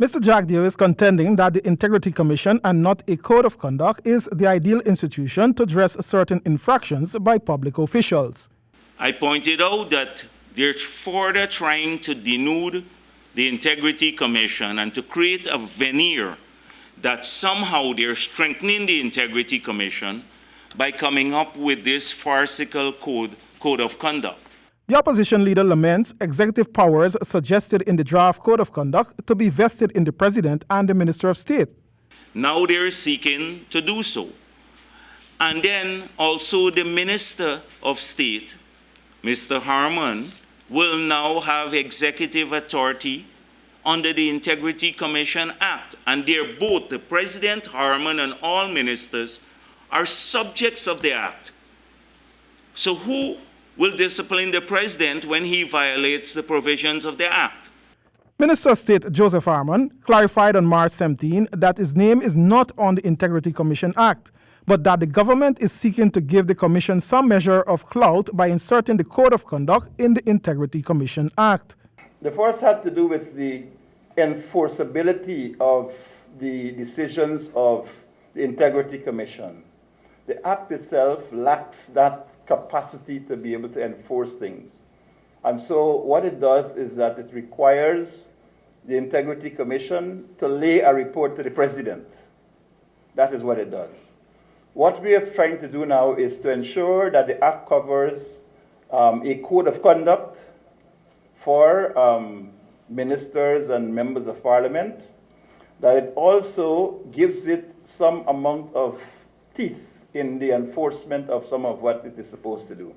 Mr. Jagdeo is contending that the Integrity Commission and not a code of conduct is the ideal institution to address certain infractions by public officials. I pointed out that they're further trying to denude the Integrity Commission and to create a veneer that somehow they're strengthening the Integrity Commission by coming up with this farcical code of conduct. The opposition leader laments executive powers suggested in the draft code of conduct to be vested in the president and the minister of state. Now they're seeking to do so. And then also the minister of state, Mr. Harman, will now have executive authority under the Integrity Commission Act. And they're both, the President, Harman, and all ministers are subjects of the act. So who will discipline the president when he violates the provisions of the act? Minister of State Joseph Harman clarified on March 17 that his name is not on the Integrity Commission Act, but that the government is seeking to give the commission some measure of clout by inserting the Code of Conduct in the Integrity Commission Act. The first had to do with the enforceability of the decisions of the Integrity Commission. The Act itself lacks that capacity to be able to enforce things. And so what it does is that it requires the Integrity Commission to lay a report to the President. That is what it does. What we are trying to do now is to ensure that the Act covers a code of conduct for ministers and members of Parliament, that it also gives it some amount of teeth in the enforcement of some of what it is supposed to do.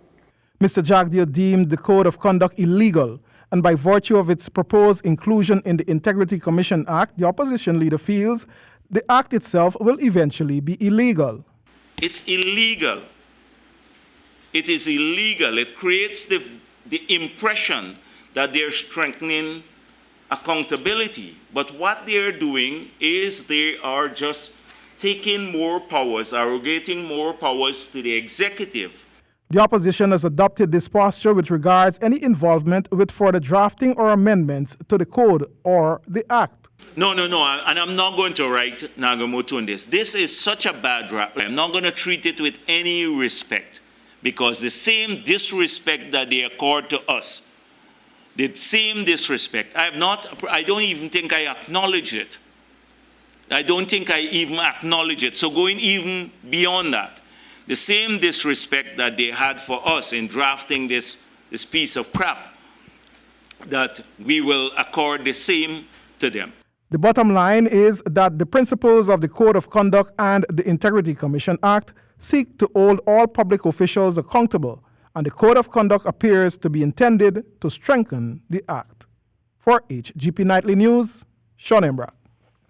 Mr. Jagdeo deemed the Code of Conduct illegal, and by virtue of its proposed inclusion in the Integrity Commission Act, the opposition leader feels the act itself will eventually be illegal. It's illegal. It is illegal. It creates the impression that they're strengthening accountability. But what they're doing is they are just taking more powers, arrogating more powers to the executive. The opposition has adopted this posture with regards any involvement with further drafting or amendments to the code or the act. No, and I'm not going to write Nagamoto on this. This is such a bad rap. I'm not going to treat it with any respect, because the same disrespect that they accord to us, the same disrespect, I don't even think I acknowledge it. I don't think I even acknowledge it. So going even beyond that, the same disrespect that they had for us in drafting this piece of crap, that we will accord the same to them. The bottom line is that the principles of the Code of Conduct and the Integrity Commission Act seek to hold all public officials accountable, and the Code of Conduct appears to be intended to strengthen the act. For HGP Nightly News, Sean Embrack.